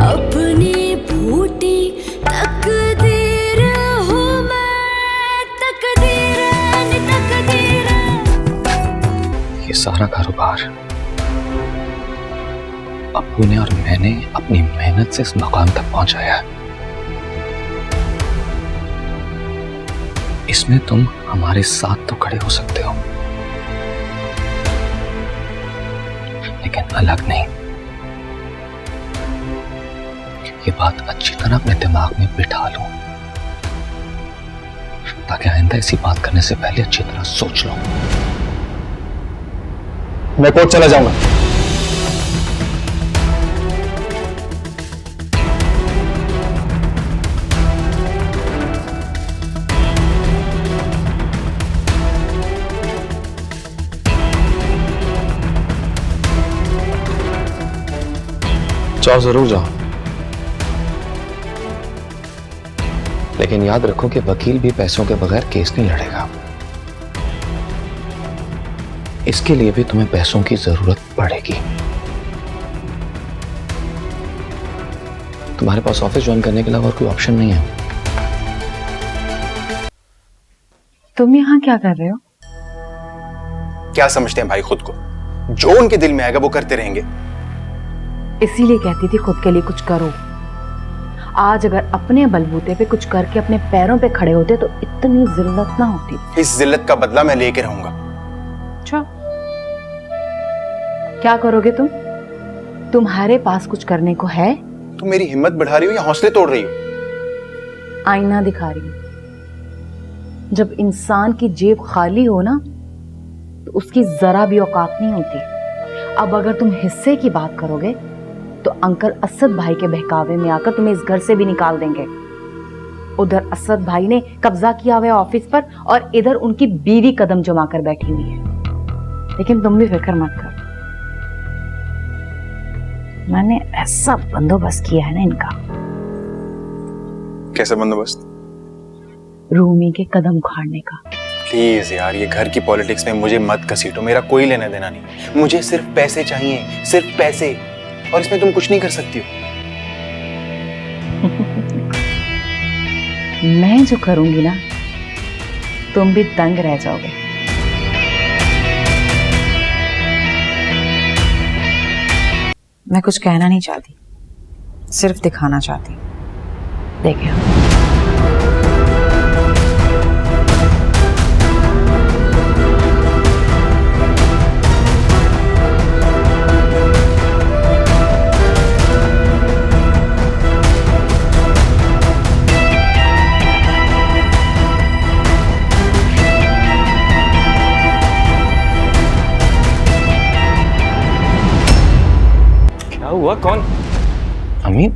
अपनी फूटी तकदीर हूँ मैं, तकदीर तकदीर। ये सारा कारोबार अप्पू ने और मैंने अपनी मेहनत से इस मकाम तक पहुंचाया है। इसमें तुम हमारे साथ तो खड़े हो सकते हो, लेकिन अलग नहीं। ये बात अच्छी तरह अपने दिमाग में बिठा लो, ताकि आइंदा ऐसी बात करने से पहले अच्छी तरह सोच लो। मैं कोर्ट चला जाऊंगा। जाओ, जरूर जाओ, लेकिन याद रखो कि वकील भी पैसों के बगैर केस नहीं लड़ेगा। इसके लिए भी तुम्हें पैसों की जरूरत पड़ेगी। तुम्हारे पास ऑफिस ज्वाइन करने के अलावा और कोई ऑप्शन नहीं है। तुम यहाँ क्या कर रहे हो? क्या समझते हैं भाई खुद को? जो उनके दिल में आएगा वो करते रहेंगे। इसीलिए कहती थी खुद के लिए कुछ करो। आज अगर अपने बलबूते पे कुछ करके अपने पैरों पे खड़े होते तो इतनी जिल्लत ना होती। इस जिल्लत का बदला मैं लेके रहूंगा। अच्छा, क्या करोगे तुम? तुम्हारे पास कुछ करने को है? तुम मेरी हिम्मत बढ़ा रही हो या हौसले तोड़ रही हो? आईना दिखा रही हूं। जब इंसान की जेब खाली हो ना तो उसकी जरा भी औकात नहीं होती। अब अगर तुम हिस्से की बात करोगे तो अंकल असद भाई के बहकावे में आकर तुम्हें इस घर से भी निकाल देंगे। उधर असद भाई ने कब्जा किया हुआ है ऑफिस पर और इधर उनकी बीवी कदम जमा कर बैठी हुई है। लेकिन तुम भी फिक्र मत करो, मैंने ऐसा बंदोबस्त किया है ना इनका। कैसा बंदोबस्त? रूमी के कदम उखाड़ने का। प्लीज यार, ये घर की पॉलिटिक्स में मुझे मत घसीटो। मेरा कोई लेना देना नहीं। मुझे सिर्फ पैसे चाहिए, सिर्फ पैसे। और इसमें तुम कुछ नहीं कर सकती हो। मैं जो करूंगी ना तुम भी दंग रह जाओगे। मैं कुछ कहना नहीं चाहती, सिर्फ दिखाना चाहती। देखे हुआ? कौन? अम्मी,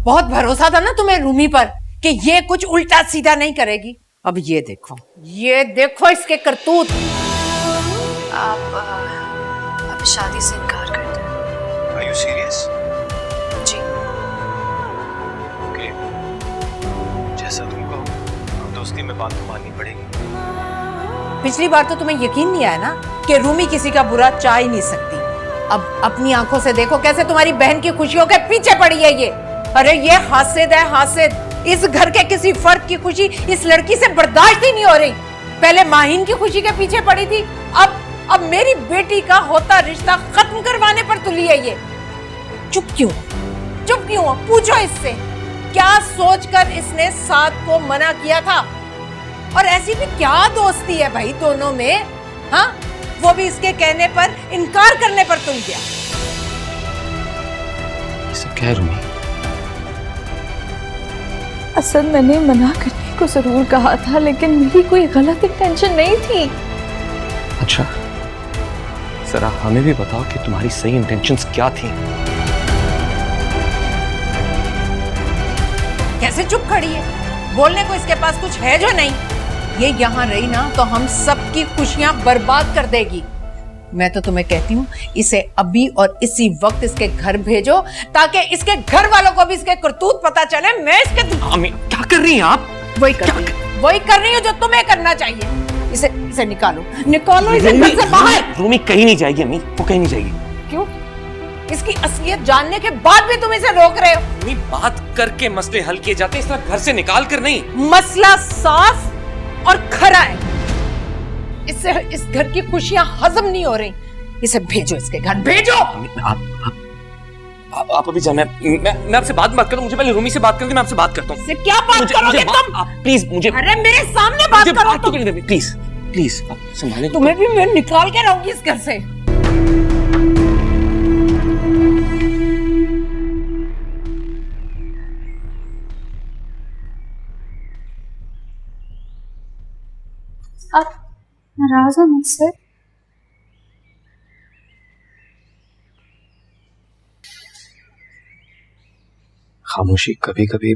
बहुत भरोसा था ना तुम्हें रूमी पर कि ये कुछ उल्टा सीधा नहीं करेगी। अब ये देखो इसके करतूत। आप शादी से इनकार कर दो। Are you serious? Ji. Okay. जैसा तुम कहो, दोस्ती में बात तो माननी पड़ेगी। पिछली बार तो तुम्हें यकीन नहीं आया ना कि रूमी किसी का बुरा चाह ही नहीं सकती। अब अपनी आंखों से देखो कैसे तुम्हारी बहन की खुशियों के पीछे पड़ी है ये। अरे ये हासिद है, हासिद। इस घर के किसी फर्द की खुशी इस लड़की से बर्दाश्त ही नहीं हो रही। पहले माहिन की खुशी के पीछे पड़ी थी, अब मेरी बेटी का होता रिश्ता खत्म करवाने पर तुली है ये। चुप क्यों? पूछो इससे, क्या सोचकर इसने साथ को मना किया था? और ऐसी भी क्या दोस्ती है भाई दोनों में? हाँ, वो भी इसके कहने पर इनकार करने पर तुल गया। सब क्या है रूमी? असद, मैंने मना करने को जरूर कहा था, लेकिन मेरी कोई गलत इंटेंशन नहीं थी। अच्छा, जरा हमें भी बताओ कि तुम्हारी सही इंटेंशंस क्या थी? कैसे चुप खड़ी है? बोलने को इसके पास कुछ है जो नहीं? ये यहाँ रही ना तो हम सबकी खुशियां बर्बाद कर देगी। मैं तो तुम्हें कहती हूँ इसे अभी और इसी वक्त इसके घर भेजो ताकि इसके घर वालों को भी इसके करतूत पता चले। मैं इसके क्या कर रही हैं आप? वही कर रही हूँ जो तुम्हें करना चाहिए। इसे निकालो इसे घर से बाहर। रूमी कहीं नहीं जाएगी अम्मी, वो कहीं नहीं जाएगी। क्यों? इसकी असलियत जानने के बाद भी तुम इसे रोक रहे हो। मम्मी, बात करके मसले हल किए जाते हैं, इस तरह घर से निकाल कर नहीं। मसला साफ और खरा है। इससे इस घर की खुशियां हजम नहीं हो रही। इसे भेजो, इसके घर भेजो। आप अभी जाना। मैं आपसे बात करता हूँ। मुझे पहले रूमी से बात करके मैं आपसे बात करता हूँ। इससे क्या बात करोगे तुम? प्लीज मुझे, अरे मेरे सामने बात मुझे करो बात तो तुम। करने दे प्लीज। प्लीज आप संभालें। तुम्हें भी मैं निकाल के रहूंगी इस घर से। आप नाराज हैं मुझसे? खामोशी कभी कभी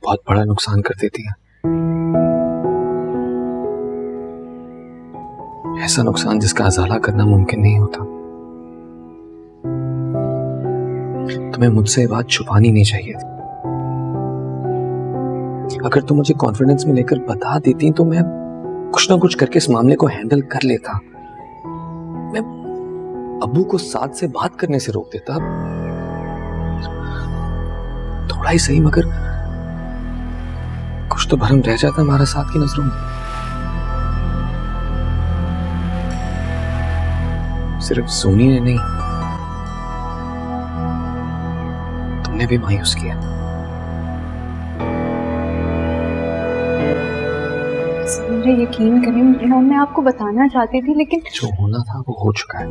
बहुत बड़ा नुकसान कर देती है। ऐसा नुकसान जिसका अजाला करना मुमकिन नहीं होता। तुम्हें मुझसे ये बात छुपानी नहीं चाहिए थी। अगर तुम मुझे कॉन्फिडेंस में लेकर बता देती तो मैं कुछ ना कुछ करके इस मामले को हैंडल कर लेता। मैं अब्बू को साथ से बात करने से रोक देता। थोड़ा ही सही मगर कुछ तो भरम रह जाता हमारा साथ की नजरों में। सिर्फ सोनी ने नहीं, तुमने भी मायूस किया। मेरे यकीन करें, मैं आपको बताना चाहती थी लेकिन जो होना था वो हो चुका है।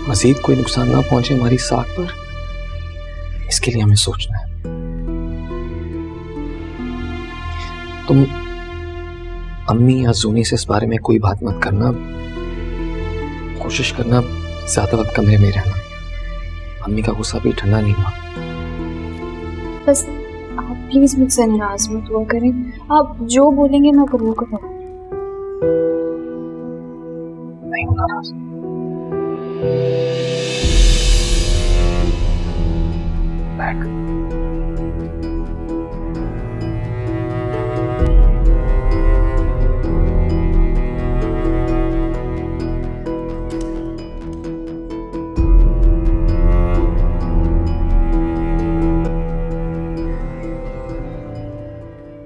मजीद कोई नुकसान ना पहुंचे हमारी साख पर, इसके लिए हमें सोचना है। तुम अम्मी या जूनी से इस बारे में कोई बात मत करना। कोशिश करना ज्यादा वक्त कमरे में रहना। अम्मी का गुस्सा भी ठंडा नहीं हुआ। बस आप प्लीज मुझसे नाराज मत हुआ करें। आप जो बोलेंगे मैं करूँ करूँगा। नहीं हूं नाराज। बैठ।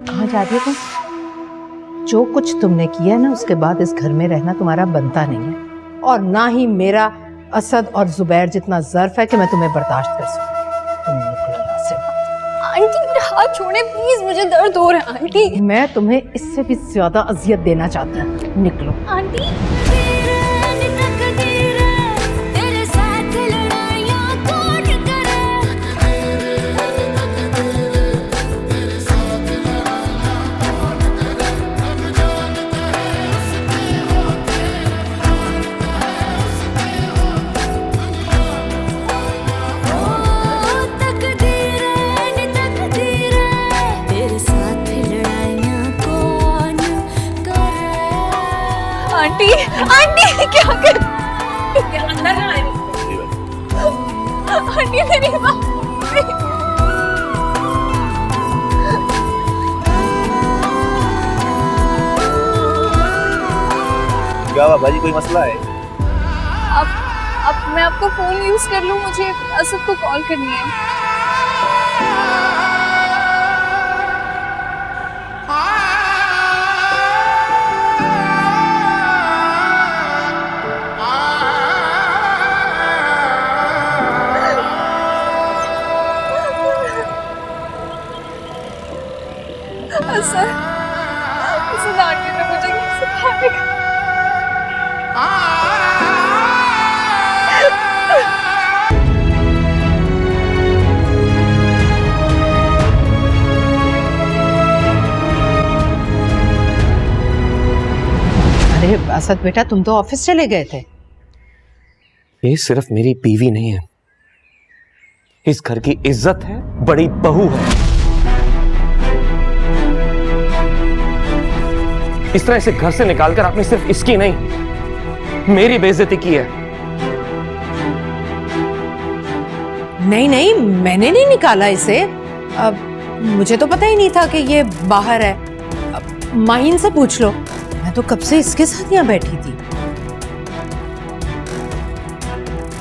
कहाँ जा रही हो तुम? जो कुछ तुमने किया ना उसके बाद इस घर में रहना तुम्हारा बनता नहीं है, और ना ही मेरा असद और जुबैर जितना ज़र्फ है कि मैं तुम्हें बर्दाश्त कर सकूं। तुम निकलो यहाँ से। आंटी मेरा हाथ छोड़े प्लीज, मुझे दर्द हो रहा है आंटी। मैं तुम्हें इससे भी ज्यादा अजियत देना चाहता हूँ। निकलो। आंटी आंटी आंटी क्या कर अंदर ना आए। आंटी मेरी बात क्या हुआ भाजी, कोई मसला है? अब मैं आपका फोन यूज कर लूं, मुझे असद को कॉल करनी है। असद आंटी ने मुझे सिखाया। अरे असद बेटा, तुम तो ऑफिस चले गए थे। ये सिर्फ मेरी बीवी नहीं है, इस घर की इज्जत है, बड़ी बहू है। इस तरह इसे घर से निकालकर आपने सिर्फ इसकी नहीं मेरी बेइज्जती की है। नहीं नहीं, मैंने नहीं निकाला इसे। अब मुझे तो पता ही नहीं था कि ये बाहर है। अब माहीन से पूछ लो, मैं तो कब से इसके साथ यहाँ बैठी थी।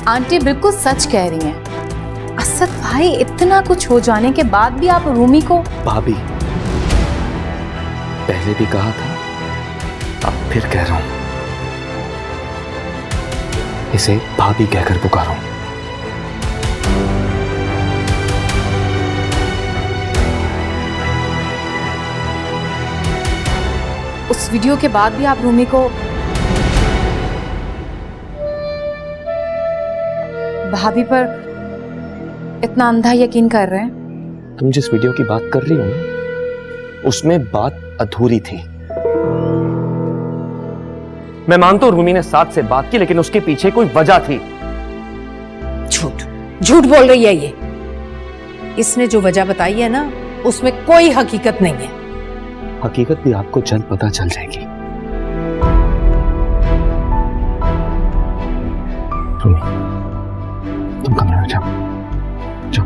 आंटी बिल्कुल सच कह रही हैं। असद भाई, इतना कुछ हो जाने के बाद भी आप रूमी को। भाभी, पहले भी कहा था, अब फिर कह रहा हूं, इसे भाभी कहकर पुकारो। उस वीडियो के बाद भी आप रूमी को भाभी पर इतना अंधा यकीन कर रहे हैं? तुम जिस वीडियो की बात कर रही हो ना, उसमें बात अधूरी थी। मैं मानता हूं रूमी ने साथ से बात की, लेकिन उसके पीछे कोई वजह थी। झूठ झूठ बोल रही है ये। इसने जो वजह बताई है ना, उसमें कोई हकीकत नहीं है। हकीकत भी आपको जल्द पता चल जाएगी। रूमी, तुम कमरे में जाओ, जाओ।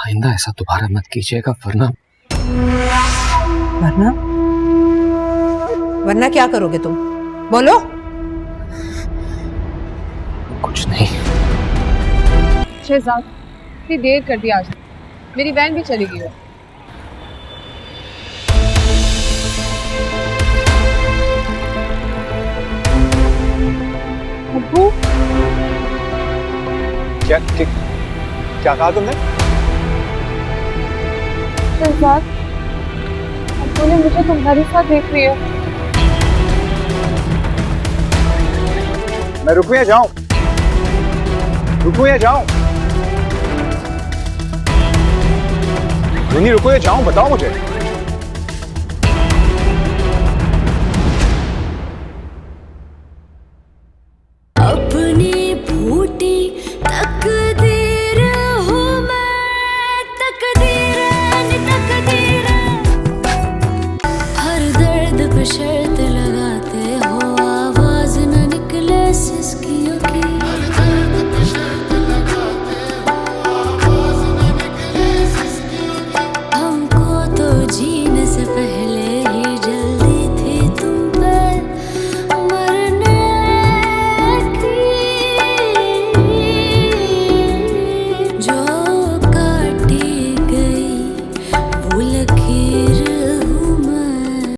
आइंदा ऐसा दोबारा मत कीजिएगा, वरना वरना वरना क्या करोगे तुम? बोलो। कुछ नहीं। शहजाद, इतनी देर कर दी आज, मेरी वैन भी चली गई है। अब्बू, क्या कहा तुमने? शहजाद, अब्बू ने मुझे तुम्हारे साथ देख लिया। मैं रुकूं या जाऊं? रुकूं या जाऊं? नहीं रुको या जाऊं, बताओ मुझे।